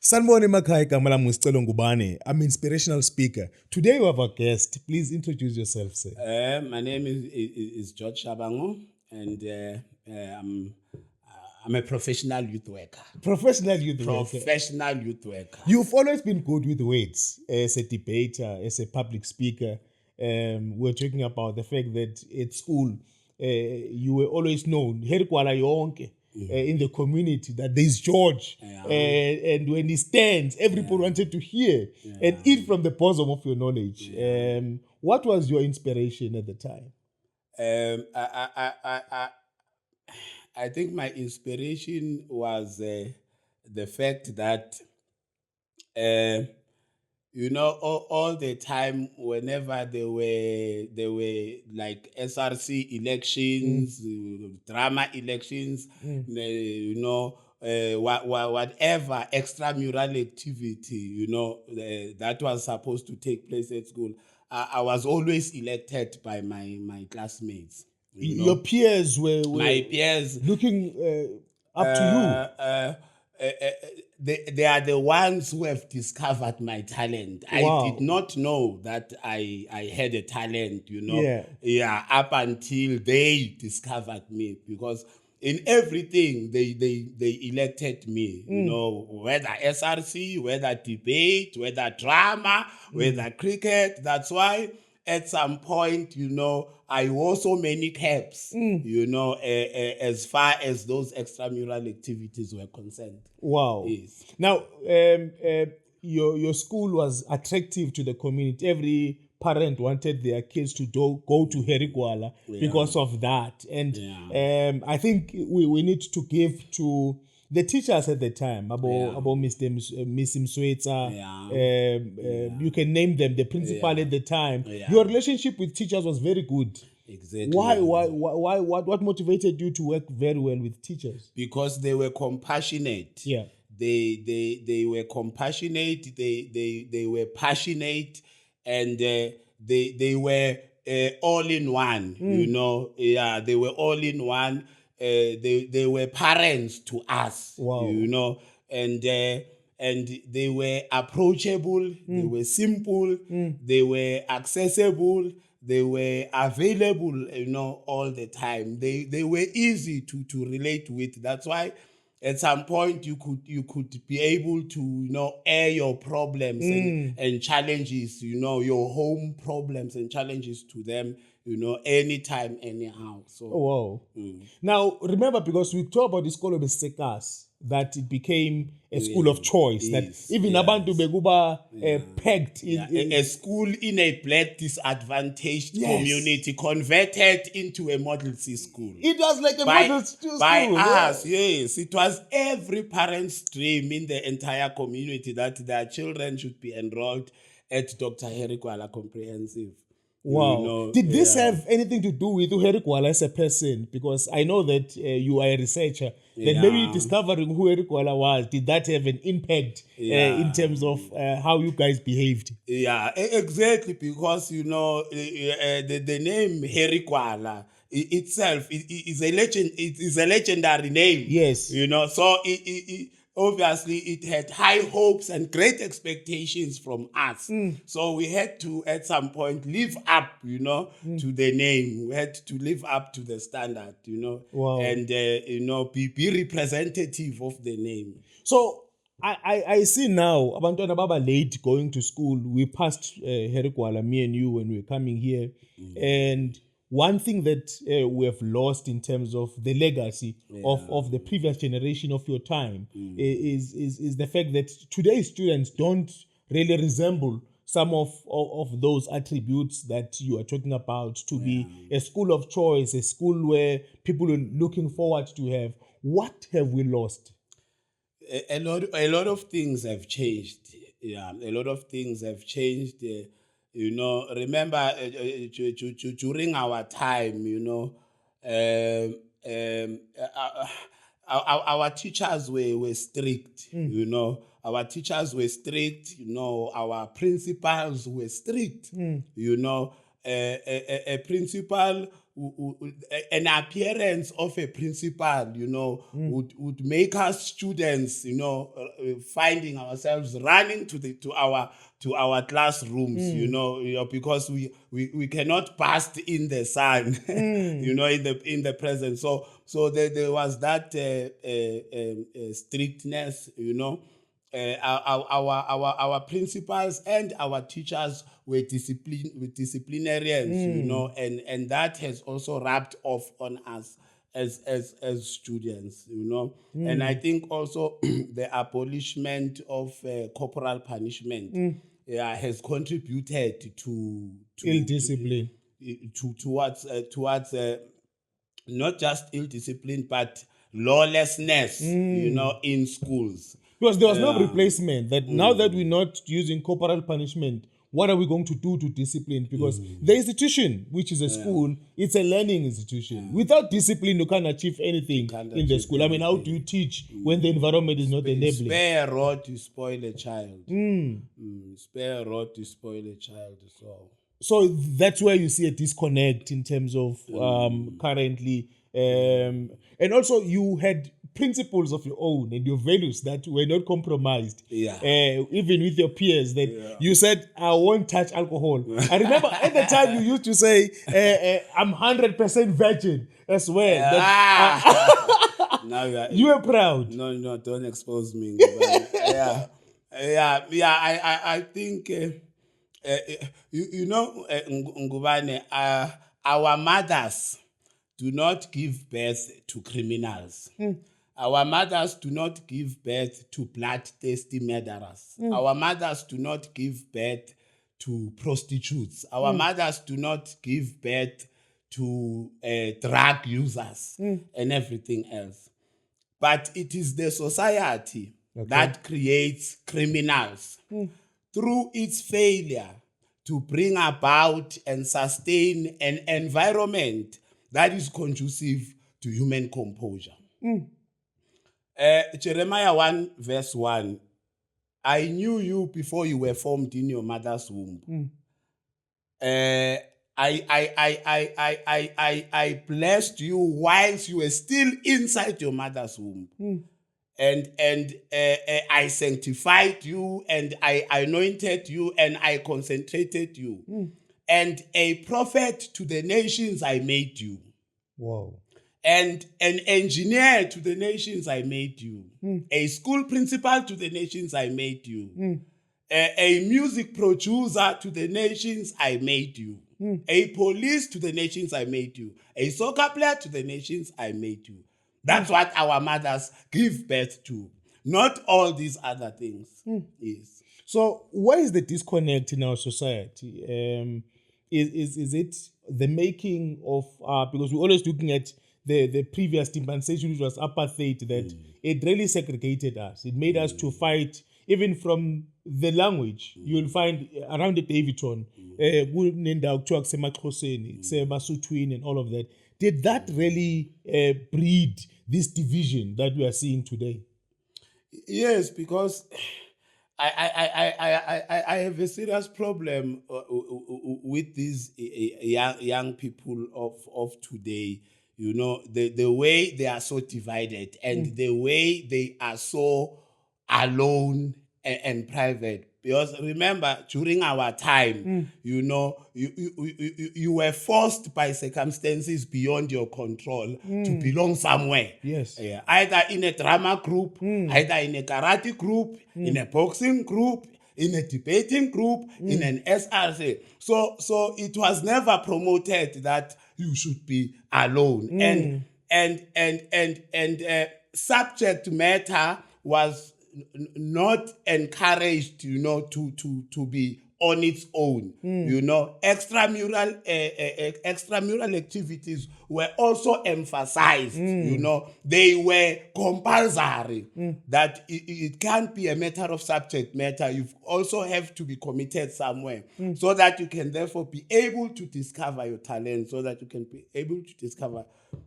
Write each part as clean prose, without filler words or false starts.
Sanibona emakhaya igama lami Scelo Ngubane. I'm an inspirational speaker. Today we have a guest. Please introduce yourself, sir. My name is Jorge Shabangu, and I'm a professional youth worker. Professional youth worker. Professional youth worker. You've always been good with words as a debater, as a public speaker. We're talking about the fact that at school, you were always known, Herikwala yonke, in the community, that there's George. And when he stands, everybody wanted to hear and eat from the bosom of your knowledge. What was your inspiration at the time? I think my inspiration was the fact that all the time, whenever there were like SRC elections, drama elections, whatever extramural activity, that was supposed to take place at school, I was always elected by my classmates. Your peers were My peers looking up to they are the ones who have discovered my talent. Wow. I did not know that I had a talent, up until they discovered me, because in everything they elected me, whether SRC, whether debate, whether drama, whether cricket. That's why at some point, I wore so many caps, as far as those extramural activities were concerned. Wow. Yes. Now, your school was attractive to the community. Every parent wanted their kids to go to Herikwala because of that. And I think we need to give to the teachers at the time, about Miss Msweta, you can name them, the principal at the time. Your relationship with teachers was very good. Exactly. What motivated you to work very well with teachers? Because they were compassionate. Yeah. They were compassionate, they were passionate, and they were all in one, they were all in one. They were parents to us, wow. And they were approachable, they were simple, they were accessible, they were available, all the time. They were easy to relate with. That's why at some point you could be able to air your problems and challenges, your home problems and challenges to them, anytime, anyhow. So wow. Now remember, because we talk about the school of Sekas, that it became a school of choice, that even abantu bekuba pegged in a school in a black disadvantaged community converted into a Model C school. It was like a Model C school. By us, yes. It was every parent's dream in the entire community that their children should be enrolled at Dr. Herikwala Comprehensive. Wow. Did this have anything to do with Herikwala as a person? Because I know that you are a researcher. That maybe discovering who Herikwala was, did that have an impact in terms of how you guys behaved? Yeah, exactly. Because, the name Herikwala itself is a legend. It is a legendary name. Yes. So obviously it had high hopes and great expectations from us. So we had to, at some point, live up, to the name. We had to live up to the standard, Wow. And, be representative of the name. So I see now, abantwana baba late going to school. We passed Herikwala, me and you, when we were coming here. And one thing that we have lost in terms of the legacy of the previous generation of your time is the fact that today's students don't really resemble some of those attributes that you are talking about, to be a school of choice, a school where people are looking forward to have. What have we lost? A lot of things have changed. Yeah, a lot of things have changed. Remember during our time, our teachers were strict. Our teachers were strict. Our principals were strict. A principal an appearance of a principal, would make us students, finding ourselves running to our classrooms, because we cannot bask in the sun, in the present. So there was that strictness, our principals and our teachers were disciplinarians, and that has also rubbed off on us as students, And I think also the abolishment of corporal punishment has contributed to ill discipline, towards not just ill discipline but lawlessness, in schools. Because there was no replacement. That now that we're not using corporal punishment, what are we going to do to discipline? Because the institution, which is a school, it's a learning institution. Without discipline, you can't achieve anything in the school. I mean, how do you teach when the environment is not enabling? Spare a rod to spoil a child. Spare a rod to spoil a child. So that's where you see a disconnect in terms of currently. And also you had principles of your own and your values that were not compromised. Even with your peers, that you said, I won't touch alcohol. I remember at the time you used to say, I'm 100% virgin as well. Now you were proud. No, don't expose me. I think, Ngubane, our mothers do not give birth to criminals. Our mothers do not give birth to bloodthirsty murderers. Our mothers do not give birth to prostitutes. Our mothers do not give birth to drug users and everything else. But it is the society that creates criminals through its failure to bring about and sustain an environment that is conducive to human composure. Jeremiah 1 verse 1, I knew you before you were formed in your mother's womb. I blessed you whilst you were still inside your mother's womb. And I sanctified you, and I anointed you, and I concentrated you. And a prophet to the nations I made you. Wow. And an engineer to the nations I made you. A school principal to the nations I made you. A music producer to the nations I made you. A police to the nations I made you. A soccer player to the nations I made you. That's what our mothers give birth to. Not all these other things. Yes. So where is the disconnect in our society? Is it the making of, because we're always looking at the previous dispensation, which was apartheid, that it really segregated us. It made us to fight, even from the language. You'll find around the Davidson, and all of that. Did that really breed this division that we are seeing today? Yes, because I have a serious problem with these young people of today. The way they are so divided and the way they are so alone and private. Because remember, during our time, you were forced by circumstances beyond your control to belong somewhere. Yes. Either in a drama group, either in a karate group, in a boxing group, in a debating group, in an SRC. So it was never promoted that you should be alone. And subject matter was not encouraged, to be on its own. Extramural activities were also emphasized. They were compulsory. That it can't be a matter of subject matter. You also have to be committed somewhere, so that you can therefore be able to discover your talent, so that you can be able to discover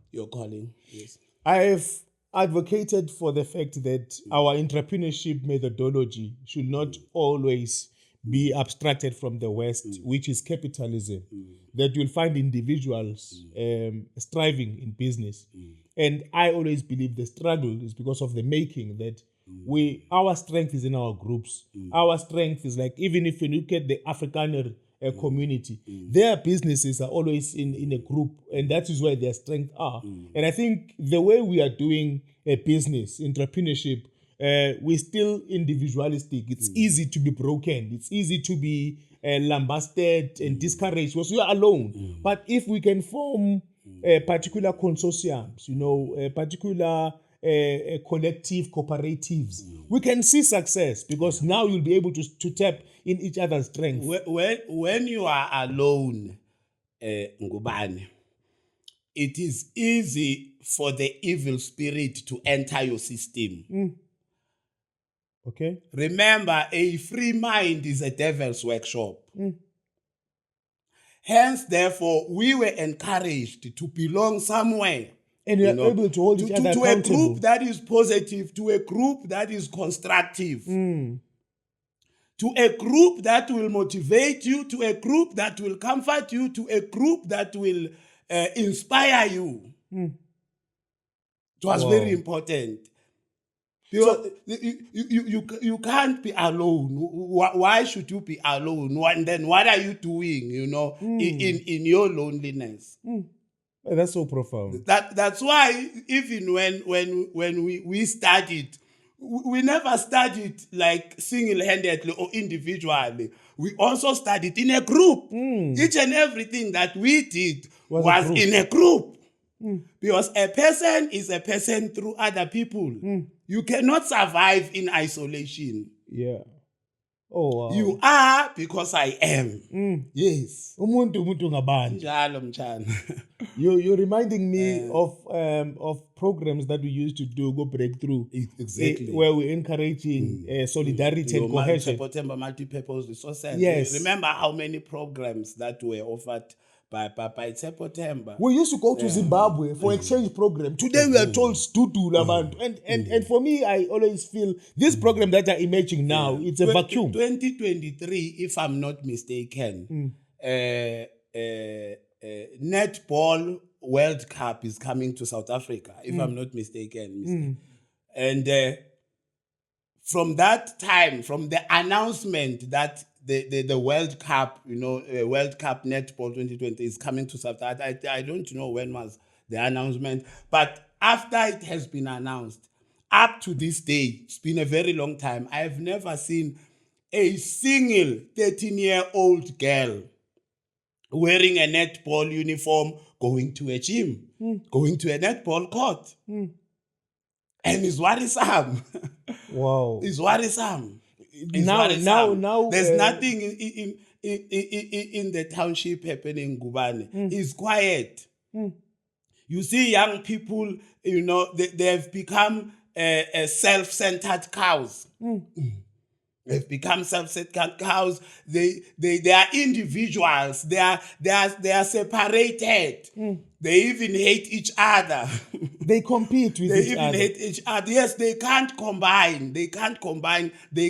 your calling. Yes, I've advocated for the fact that our entrepreneurship methodology should not always be abstracted from the West, which is capitalism, that you'll find individuals striving in business. And I always believe the struggle is because of the making, that our strength is in our groups. Our strength is like, even if you look at the Afrikaner community, their businesses are always in a group, and that is where their strength are. And I think the way we are doing a business, entrepreneurship, we're still individualistic. It's easy to be broken. It's easy to be lambasted and discouraged because we are alone. But if we can form particular consortiums, particular collective cooperatives, we can see success, because now you'll be able to tap in each other's strength. When you are alone, Ngubane, it is easy for the evil spirit to enter your system. Okay. Remember, a free mind is a devil's workshop. Hence, therefore, we were encouraged to belong somewhere. And we are able to hold each other accountable. To a group that is positive, to a group that is constructive, to a group that will motivate you, to a group that will comfort you, to a group that will inspire you. It was very important. Because you can't be alone. Why should you be alone? And then what are you doing, in your loneliness? That's so profound. That's why even when we studied, we never studied like single-handedly or individually. We also studied in a group. Each and everything that we did was in a group. Because a person is a person through other people. You cannot survive in isolation. Yeah. Oh, wow. You are because I am. Yes. Umuntu ngabani. Njalo mchana. You're reminding me of programs that we used to do, go breakthrough. Exactly. Where we're encouraging solidarity and cohesion. September multi-purpose resources. Yes. Remember how many programs that were offered by September. We used to go to Zimbabwe for exchange program. Today we are told Studu Labantu. And for me, I always feel this program that are emerging now, it's a vacuum. 2023, if I'm not mistaken, Netball World Cup is coming to South Africa, if I'm not mistaken. And from that time, from the announcement that the World Cup, World Cup Netball 2020 is coming to South Africa. I don't know when was the announcement, but after it has been announced, up to this day, it's been a very long time, I've never seen a single 13-year-old girl wearing a netball uniform going to a gym, going to a netball court. And it's worrisome. Wow. It's worrisome. Now, there's nothing in the township happening, Ngubane. It's quiet. You see young people, they have become self-centered cows. They've become self-centered cows. They are individuals. They are separated. They even hate each other. They compete with each other. They even hate each other. Yes, they can't combine. They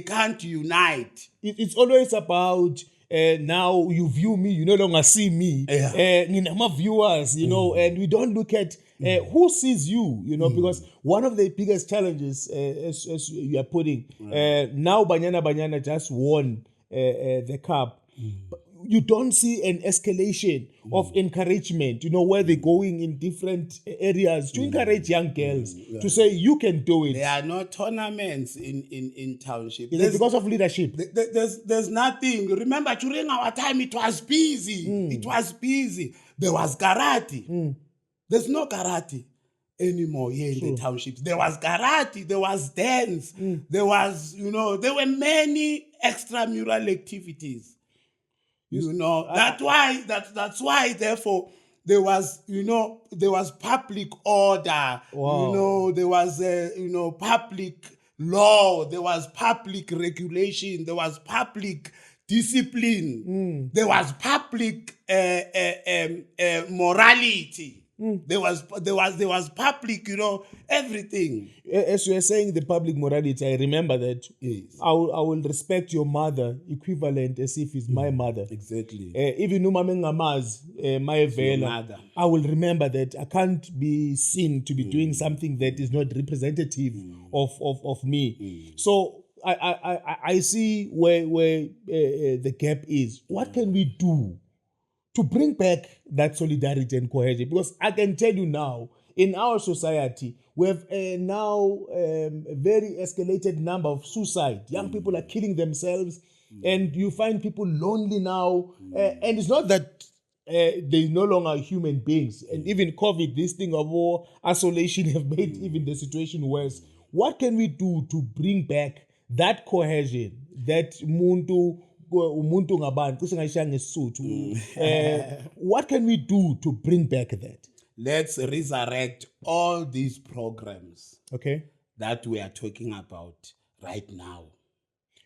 can't unite. It's always about now you view me, you no longer see me. My viewers, and we don't look at who sees you, because one of the biggest challenges, as you are putting, now Banyana just won the cup. You don't see an escalation of encouragement, where they're going in different areas to encourage young girls to say, you can do it. There are no tournaments in township. Is it because of leadership? There's nothing. Remember, during our time, it was busy. It was busy. There was karate. There's no karate anymore here in the townships. There was karate. There was dance. There was, there were many extramural activities. That's why, therefore, there was public order. Wow. There was, public law. There was public regulation. There was public discipline. There was public morality. There was public, everything. As you are saying, the public morality, I remember that. Yes. I will respect your mother equivalent as if it's my mother. Exactly. Even umame ngamaz, my vela, mother. I will remember that I can't be seen to be doing something that is not representative of me. So I see where the gap is. What can we do to bring back that solidarity and cohesion? Because I can tell you now, in our society, we have now a very escalated number of suicide. Young people are killing themselves, and you find people lonely now. And it's not that they're no longer human beings. And even COVID, this thing of war, isolation have made even the situation worse. What can we do to bring back that cohesion, that umuntu ngabantu singayishaya ngesisuthu? What can we do to bring back that? Let's resurrect all these programs, Okay, that we are talking about right now.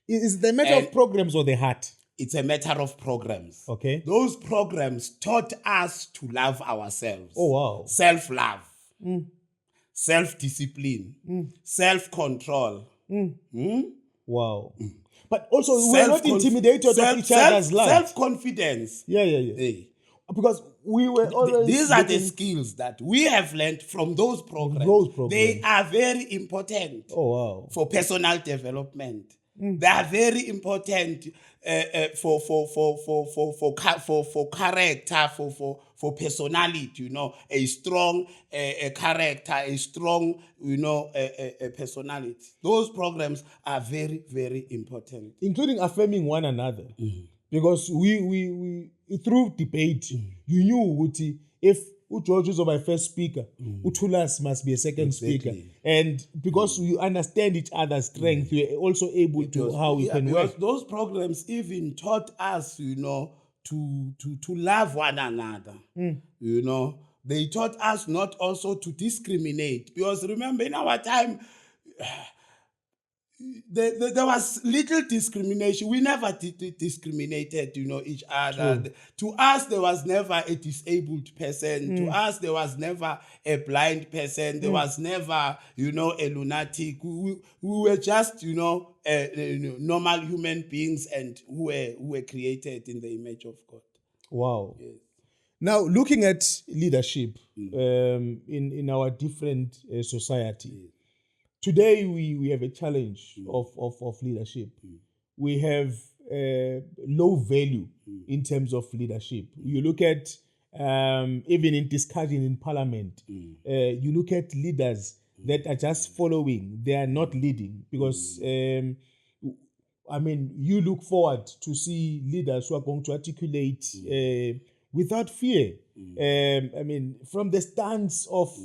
is it the matter of programs or the heart? It's a matter of programs. Okay. Those programs taught us to love ourselves. Oh, wow. Self-love, self-discipline, self-control. Wow. But also, we're not intimidated of each other's life. Self-confidence. Yeah. Hey. Because we were always... These are the skills that we have learned from those programs. They are very important for personal development. They are very important for character, for personality. A strong character, a strong personality. Those programs are very, very important, including affirming one another. Because we through debate, you knew Uti, if George was my first speaker, Utulas must be a second speaker. And because we understand each other's strength, we are also able to how we can work. Those programs even taught us, to love one another. They taught us not also to discriminate. Because remember, in our time, there was little discrimination. We never discriminated, each other. True. To us, there was never a disabled person. To us, there was never a blind person. There was never, a lunatic. We were just, normal human beings, and who were created in the image of God. Wow. Yes. Now, looking at leadership in our different society. Today, we have a challenge of leadership. We have low value in terms of leadership. You look at, even in discussion in parliament, you look at leaders that are just following. They are not leading because, you look forward to see leaders who are going to articulate without fear. From the stance of...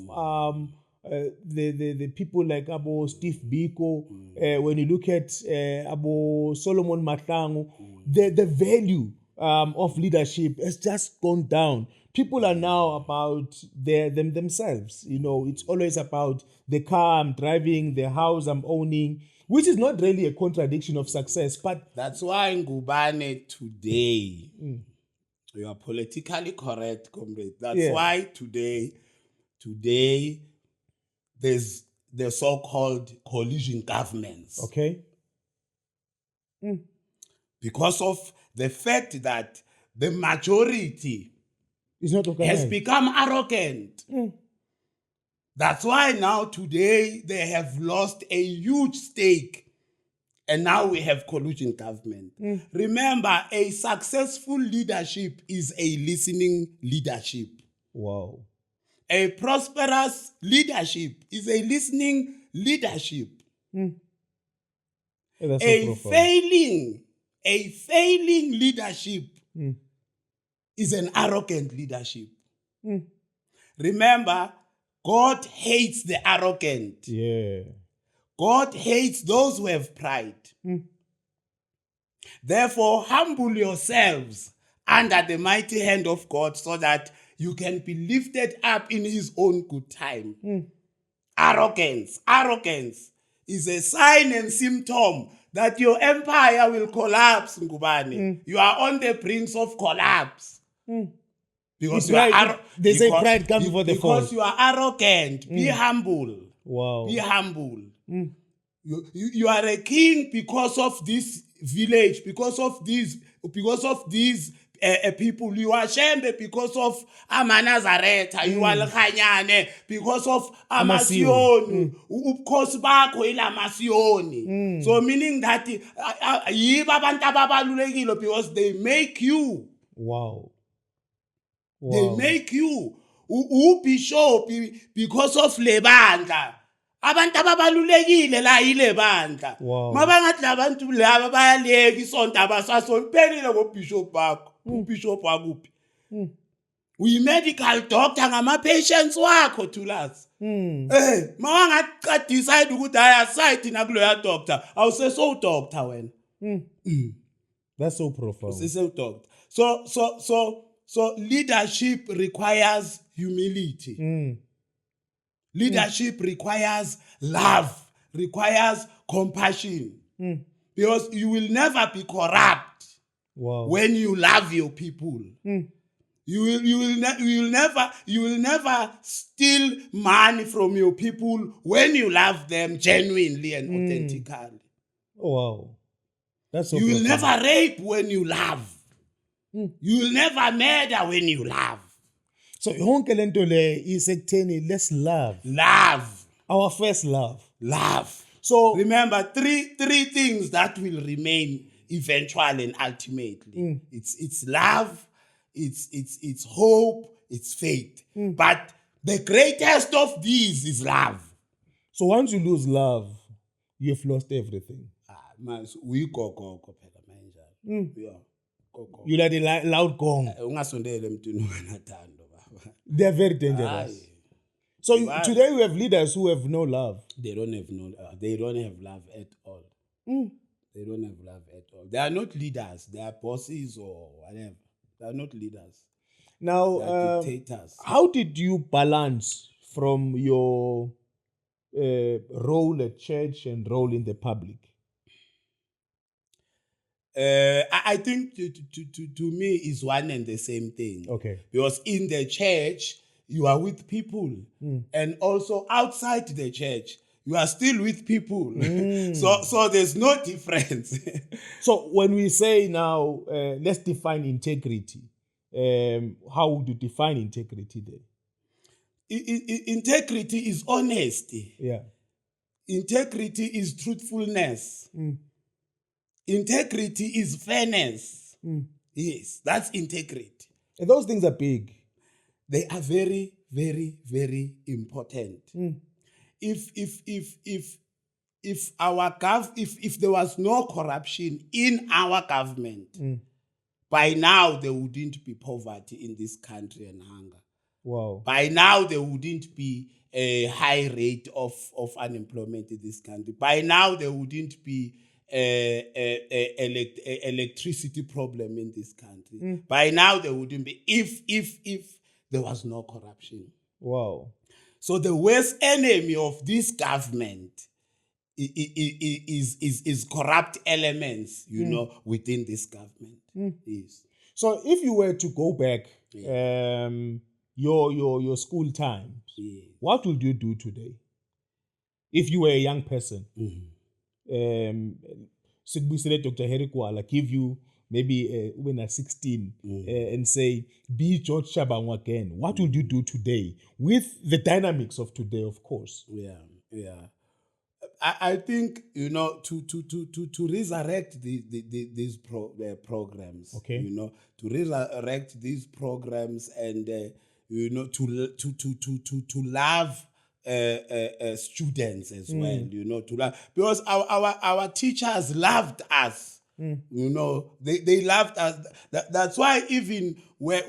the people like Abo Steve Biko, when you look at Abo Solomon Mahlangu, the value of leadership has just gone down. People are now about themselves. It's always about the car I'm driving, the house I'm owning, which is not really a contradiction of success. But that's why Ngubane today, you are politically correct, comrade. That's why today there's the so-called coalition governments. Okay. Because of the fact that the majority has become arrogant. That's why now today they have lost a huge stake. And now we have coalition government. Remember, a successful leadership is a listening leadership. Wow. A prosperous leadership is a listening leadership. A failing leadership is an arrogant leadership. Remember, God hates the arrogant. Yeah. God hates those who have pride. Therefore, humble yourselves under the mighty hand of God so that you can be lifted up in his own good time. Arrogance is a sign and symptom that your empire will collapse, Ngubane. You are on the brink of collapse. Because They say pride comes before the fall. Because you are arrogant. Be humble. Wow. Be humble. You are a king because of this village, because of these people. You are Shembe because of Amanazareta. You are Khanyane because of Amasioni. Ubukhosi bakho ilamasioni. So meaning that yibo abantu ababalulekile because they make you. Wow. They make you ubishop because of lebandla. Abantu ababalulekile la yile bandla. Mabangathi labantu laba bayaleka isonto abasasoni phelile ngobishop bakho. Ubishop wakuphi? Uyi-medical doctor ngama-patients wakho Thulas. Mawangathi decide ukuthi ayasaythi nakuloya doctor awuseso doctor wena. That's so profound. Useso doctor. So leadership requires humility. Leadership requires love, requires compassion. Because you will never be corrupt when you love your people. You will never steal money from your people when you love them genuinely and authentically. Oh, wow. That's so You will profound. never rape when you love. You will never murder when you love. So yonke lento le isekutheni let's love. Love. Our first love. Love. So remember three things that will remain eventually and ultimately. It's love, it's hope, it's faith. But the greatest of these is love. So once you lose love, you've lost everything. We go. You like the loud gong. They're very dangerous. So today we have leaders who have no love. They don't have love at all. They don't have love at all. They are not leaders. They are bosses or whatever. They are not leaders. Now, they are dictators. How did you balance from your role at church and role in the public? I think to me is one and the same thing. Okay. Because in the church, you are with people. And also outside the church, you are still with people. So there's no difference. So when we say now, let's define integrity, how would you define integrity there? Integrity is honesty. Yeah. Integrity is truthfulness. Integrity is fairness. Yes, that's integrity. And those things are big. They are very, very, very important. If there was no corruption in our government, by now there wouldn't be poverty in this country and hunger. Wow. By now there wouldn't be a high rate of unemployment in this country. By now there wouldn't be electricity problem in this country. By now there wouldn't be if there was no corruption. Wow. So the worst enemy of this government is corrupt elements, within this government. Yes. So if you were to go back your school times, what would you do today? If you were a young person, Dr. Herikwala give you maybe when at 16 and say, be Jorge Shabangu again. What would you do today with the dynamics of today, of course? Yeah. I think, to resurrect these programs, okay. To resurrect these programs and, to love students as well, to love, because our teachers loved us. They loved us. That's why even when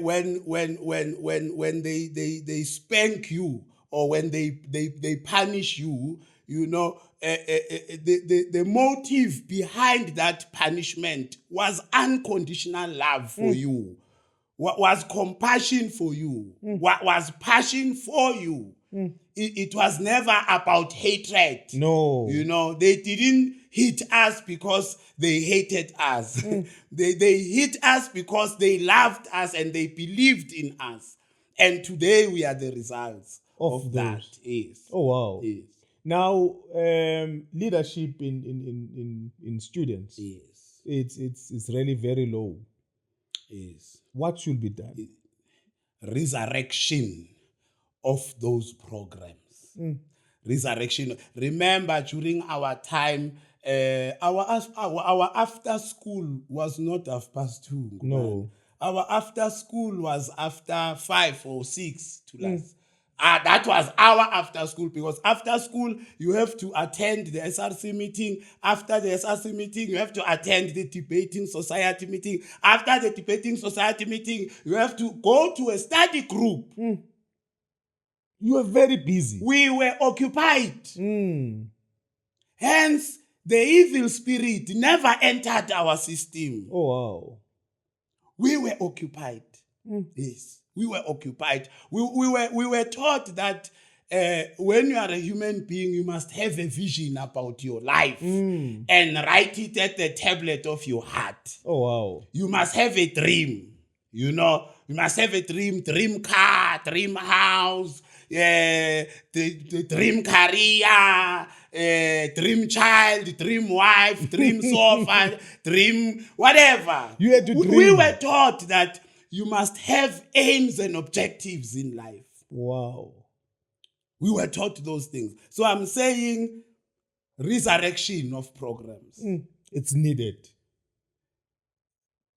they spank you or when they punish you, the motive behind that punishment was unconditional love for you, was compassion for you, was passion for you. It was never about hatred. No. They didn't hit us because they hated us. They hit us because they loved us and they believed in us. And today we are the results of that. Yes. Oh wow. Yes. Now, leadership in students. Yes. It's really very low. Yes. What should be done? Resurrection of those programs. Resurrection. Remember, during our time, our after school was not 2:30. No. Our after school was after 5 or 6 to last. That was our after school, because after school you have to attend the SRC meeting. After the SRC meeting, you have to attend the debating society meeting. After the debating society meeting, you have to go to a study group. You were very busy. We were occupied. Hence, the evil spirit never entered our system. Oh wow. We were occupied. Yes, we were occupied. We were taught that when you are a human being, you must have a vision about your life and write it at the tablet of your heart. Oh wow. You must have a dream. You must have a dream car, dream house, the dream career, dream child, dream wife, dream sofa, dream whatever. You had to dream. We were taught that you must have aims and objectives in life. Wow. We were taught those things. So I'm saying resurrection of programs. It's needed.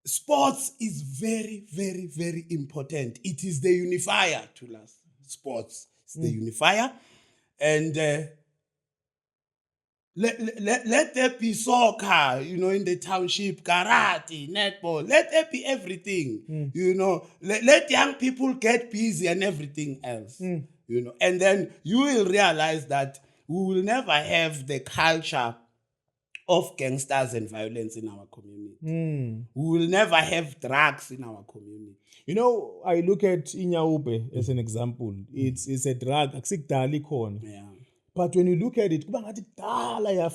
Sports is very, very, very important. It is the unifier to us. Sports is the unifier. And let there be soccer, in the township, karate, netball. Let there be everything, Let young people get busy and everything else, And then you will realize that we will never have the culture of gangsters and violence in our community. We will never have drugs in our community. I look at Inyaupe as an example. It's a drug. Yeah. But when you look at it,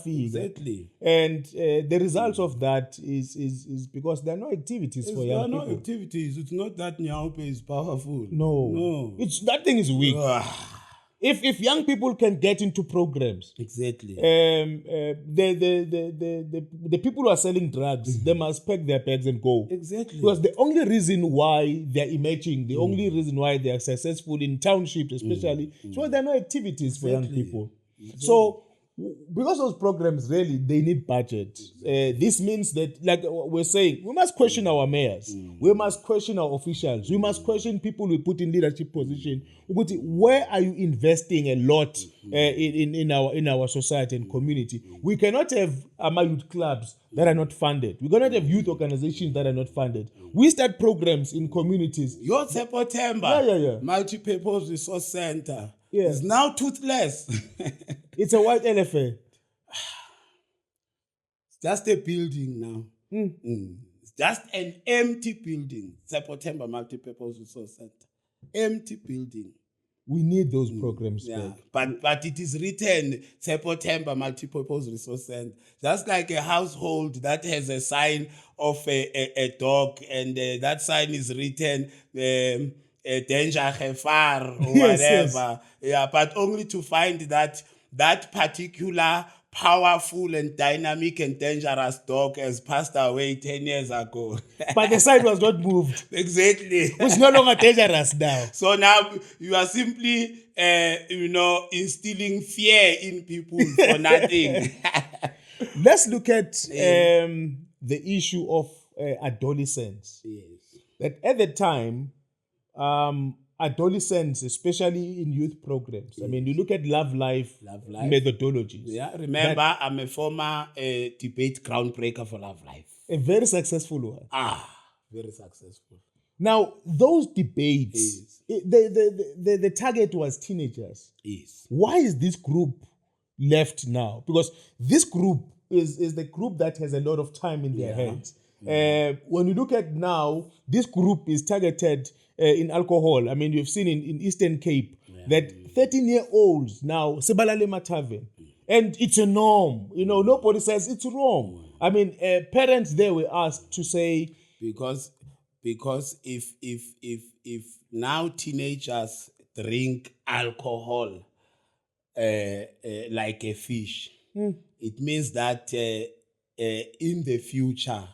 Exactly. And the results of that is because there are no activities for young people. There are no activities. It's not that Nyaupe is powerful. No. That thing is weak. If young people can get into programs, exactly, the people who are selling drugs, they must pack their bags and go. Exactly. Because the only reason why they're emerging, the only reason why they are successful in townships especially, is because there are no activities for young people. So because those programs really, they need budget. This means that, like we're saying, we must question our mayors. We must question our officials. We must question people we put in leadership position. Where are you investing a lot in our society and community? We cannot have youth clubs that are not funded. We cannot have youth organizations that are not funded. We start programs in communities. Your September Yeah. Multi-Purpose Resource Center Yeah. is now toothless. It's a white elephant. It's just a building now. It's just an empty building. September Multi-Purpose Resource Center. Empty building. We need those programs back. But it is written September Multi-Purpose Resource Center. Just like a household that has a sign of a dog, and that sign is written danger hefar or whatever. Yeah, but only to find that particular powerful and dynamic and dangerous dog has passed away 10 years ago. But the sign was not moved. Exactly. It's no longer dangerous now. So now you are simply, instilling fear in people for nothing. Let's look at the issue of adolescence. Yes. That at the time, adolescents, especially in youth programs, I mean, you look at Love Life methodologies. Yeah, remember, I'm a former debate groundbreaker for Love Life. A very successful one. Very successful. Now, those debates, the target was teenagers. Yes. Why is this group left now? Because this group is the group that has a lot of time in their hands. When you look at now, this group is targeted in alcohol. I mean, you've seen in Eastern Cape that 13-year-olds now, Sebalale Matave, And it's a norm. Nobody says it's wrong. I mean, parents there were asked to say, because if now teenagers drink alcohol like a fish, it means that in the future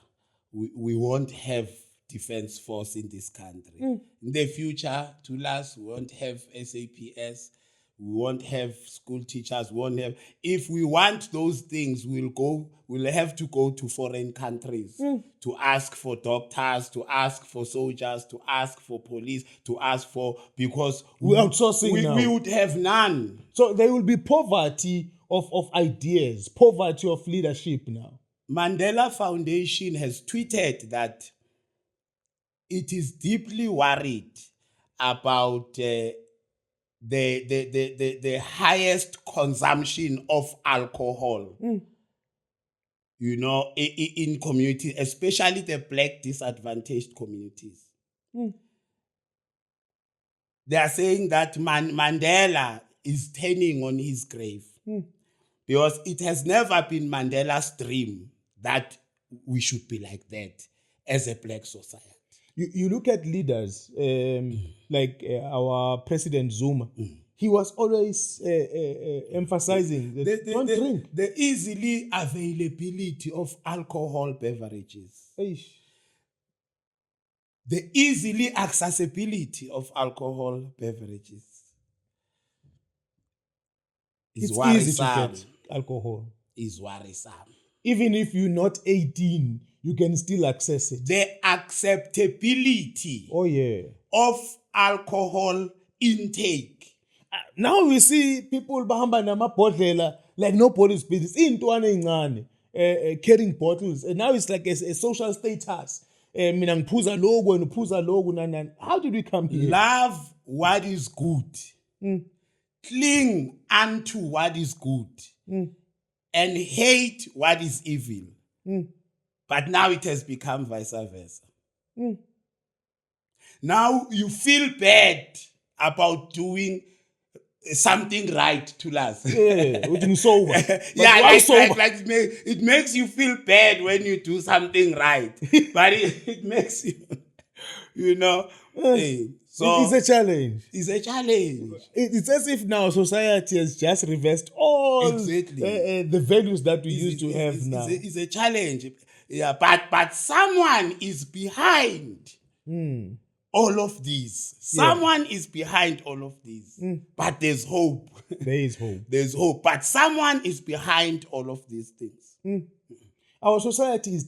we won't have defense force in this country. In the future, to us, we won't have SAPS, we won't have school teachers, we won't have. If we want those things, we'll have to go to foreign countries to ask for doctors, to ask for soldiers, to ask for police, to ask for, because we're outsourcing now. We would have none. So there will be poverty of ideas, poverty of leadership now. Mandela Foundation has tweeted that it is deeply worried about the highest consumption of alcohol, in communities, especially the black disadvantaged communities. They are saying that Mandela is turning on his grave because it has never been Mandela's dream that we should be like that as a black society. You look at leaders like our President Zuma. He was always emphasizing that don't drink. The easily availability of alcohol beverages. Eish. The easily accessibility of alcohol beverages. It's easy to get alcohol. Is worrisome. Even if you're not 18, you can still access it. The acceptability of alcohol intake. Now we see people bahamba namabhodlela like nobody's business. Intwana encane carrying bottles. And now it's like a social status. Mina ngiphuza loku wena uphuza loku nanani. How did we come here? Love what is good. Cling unto what is good. And hate what is evil. But now it has become vice versa. Now you feel bad about doing something right to us. Yeah, sober. It makes you feel bad when you do something right. But it makes you, so it's a challenge. It's a challenge. It's as if now society has just reversed all the values that we used to have now. It's a challenge. Yeah, but someone is behind all of these. Someone is behind all of these. But there's hope. There is hope. There's hope. But someone is behind all of these things. Our society is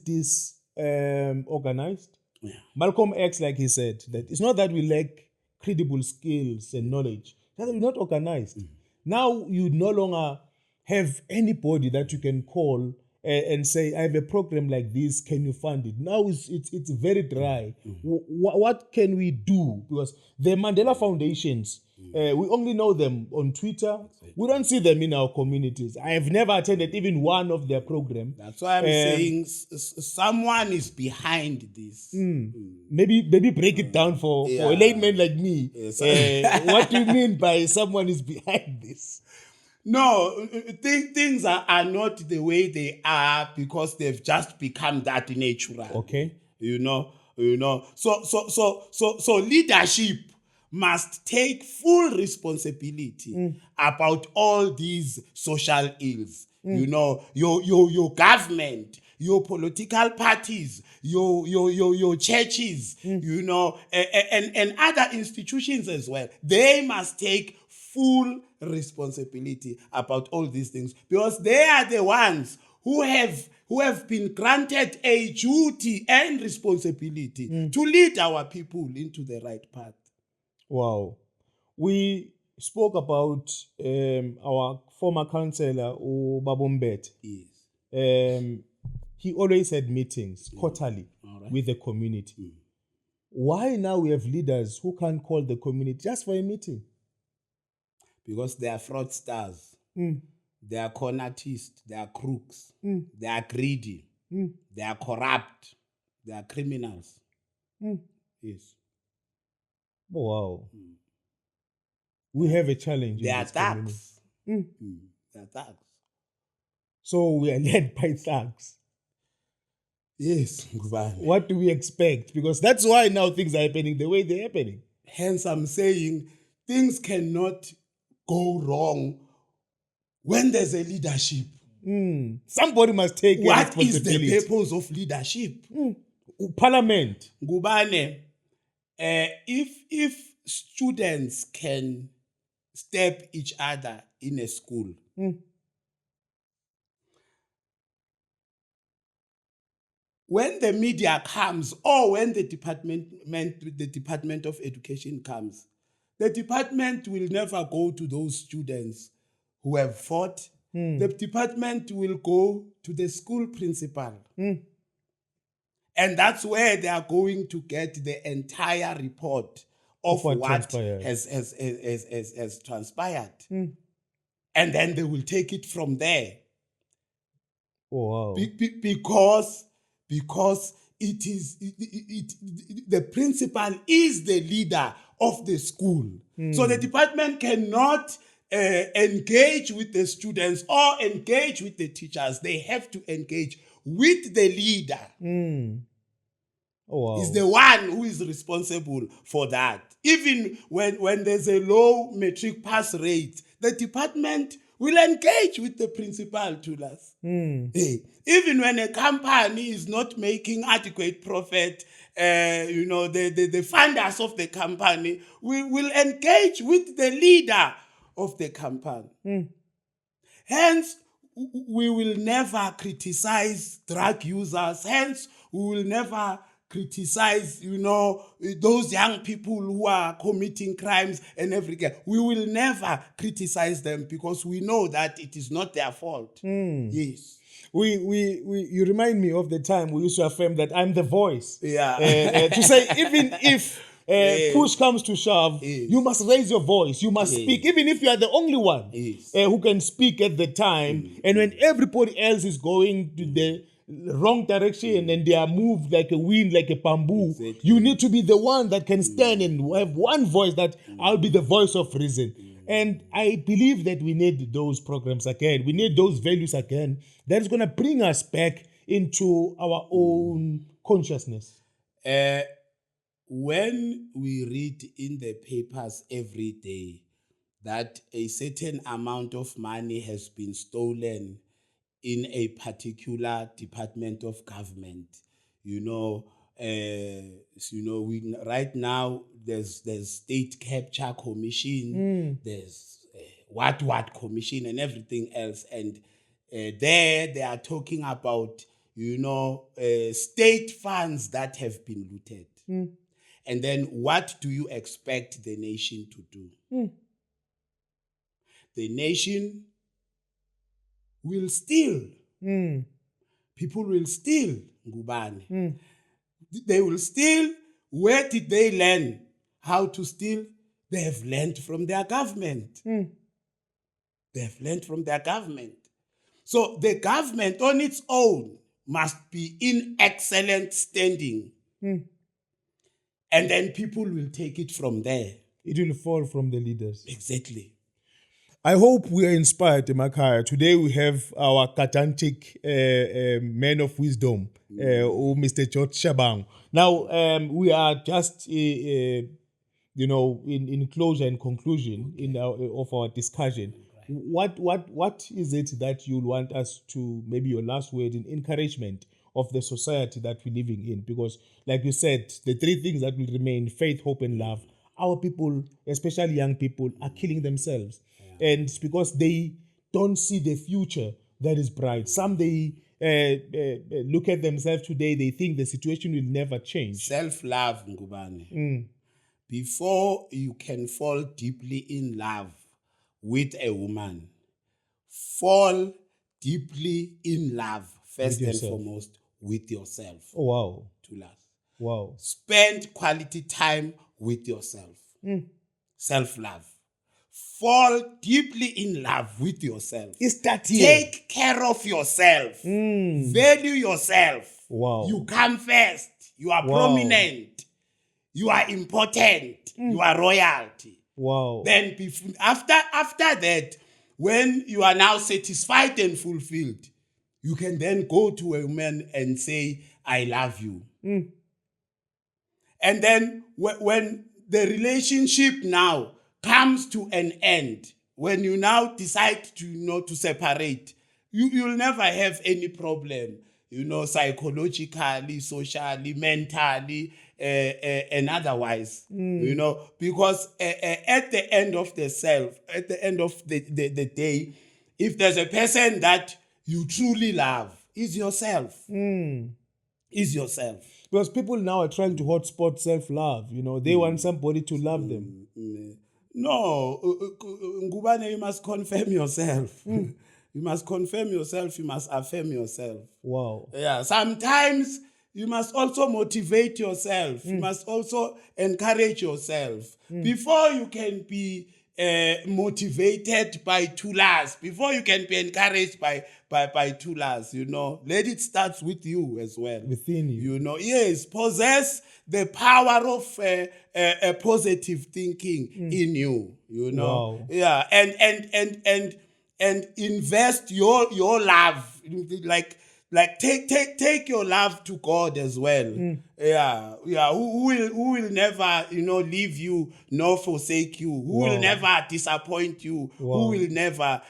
disorganized. Yeah. Malcolm X, like he said, that it's not that we lack credible skills and knowledge, that we're not organized. Now you no longer have anybody that you can call and say, I have a program like this, can you fund it? Now it's very dry. What can we do? Because the Mandela Foundations, we only know them on Twitter. We don't see them in our communities. I have never attended even one of their programs. That's why I'm saying someone is behind this. Maybe break it down for a layman like me. Yes. What do you mean by someone is behind this? No, things are not the way they are because they've just become that natural. Okay. So leadership must take full responsibility about all these social ills. Your government, your political parties, your churches, and other institutions as well. They must take full responsibility about all these things because they are the ones who have been granted a duty and responsibility to lead our people into the right path. Wow. We spoke about our former councillor, Babombet. Yes. He always had meetings quarterly with the community. Why now we have leaders who can't call the community just for a meeting? Because they are fraudsters. They are cornetists. They are crooks. They are greedy. They are corrupt. They are criminals. Yes. Oh, wow. We have a challenge. They are thugs. They are thugs. So we are led by thugs. Yes, Ngubane. What do we expect? Because that's why now things are happening the way they're happening. Hence, I'm saying things cannot go wrong when there's a leadership. Somebody must take What is responsibility. the purpose of leadership? Parliament. Ngubane, if students can step each other in a school, when the media comes or when the Department of Education comes, the department will never go to those students who have fought. The department will go to the school principal. And that's where they are going to get the entire report of what transpired. has transpired. And then they will take it from there. Oh, wow. Because the principal is the leader of the school. So the department cannot engage with the students or engage with the teachers. They have to engage with the leader. Oh, wow. Is the one who is responsible for that. Even when there's a low matric pass rate, the department will engage with the principal to us. Even when a company is not making adequate profit, the funders of the company will engage with the leader of the company. Hence, we will never criticize drug users. Hence, we will never criticize, those young people who are committing crimes and everything. We will never criticize them because we know that it is not their fault. Yes. You remind me of the time we used to affirm that I'm the voice. Yeah. To say even if push comes to shove, you must raise your voice. You must speak, even if you are the only one who can speak at the time. And when everybody else is going to the wrong direction and they are moved like a wind, like a bamboo, you need to be the one that can stand and have one voice that I'll be the voice of reason. And I believe that we need those programs again. We need those values again. That is going to bring us back into our own consciousness. When we read in the papers every day that a certain amount of money has been stolen in a particular department of government, right now there's state capture commission, there's what commission and everything else, and there they are talking about state funds that have been looted. And then what do you expect the nation to do? The nation will steal. People will steal, Ngubane. They will steal. Where did they learn how to steal? They have learned from their government. They have learned from their government. So the government on its own must be in excellent standing. And then people will take it from there. It will fall from the leaders. Exactly. I hope we are inspired, Makaya. Today we have our Katantic man of wisdom, Mr. Jorge Shabangu. Now, we are just, in closure and conclusion of our discussion. What is it that you want us to, maybe your last word in encouragement of the society that we're living in? Because, like you said, the three things that will remain, faith, hope, and love, our people, especially young people, are killing themselves. And it's because they don't see the future that is bright. Some, they look at themselves today, they think the situation will never change. Self-love, Ngubane. Before you can fall deeply in love with a woman, fall deeply in love, first and foremost, with yourself. Oh, wow. To love. Wow. Spend quality time with yourself. Self-love. Fall deeply in love with yourself. Is that here? Take care of yourself. Value yourself. Wow. You come first. You are prominent. You are important. You are royalty. Wow. Then after that, when you are now satisfied and fulfilled, you can then go to a woman and say, I love you. And then when the relationship now comes to an end, when you now decide to to separate, you'll never have any problem, psychologically, socially, mentally, and otherwise, because at the end of at the end of the day, if there's a person that you truly love, is yourself. Is yourself. Because people now are trying to hotspot self-love. They want somebody to love them. No, Ngubane, you must confirm yourself. You must confirm yourself. You must affirm yourself. Wow. Yeah. Sometimes you must also motivate yourself. You must also encourage yourself. Before you can be motivated by tulas, before you can be encouraged by tulas, let it start with you as well. Within you. Yes, possess the power of positive thinking in you. Wow. Yeah, and invest your love, like take your love to God as well. Yeah, who will never leave you nor forsake you, who will never disappoint you, who will never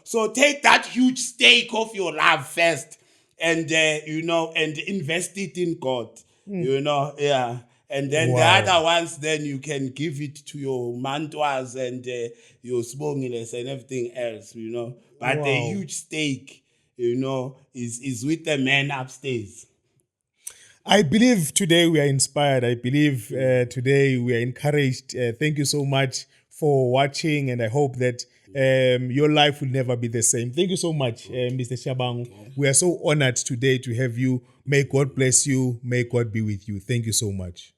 so take that huge stake of your love first, and and invest it in God. Yeah. And then the other ones, then you can give it to your mantwas and your spongiles and everything else, But the huge stake, is with the man upstairs. I believe today we are inspired. I believe today we are encouraged. Thank you so much for watching, and I hope that your life will never be the same. Thank you so much, Mr. Shabangu. We are so honored today to have you. May God bless you. May God be with you. Thank you so much.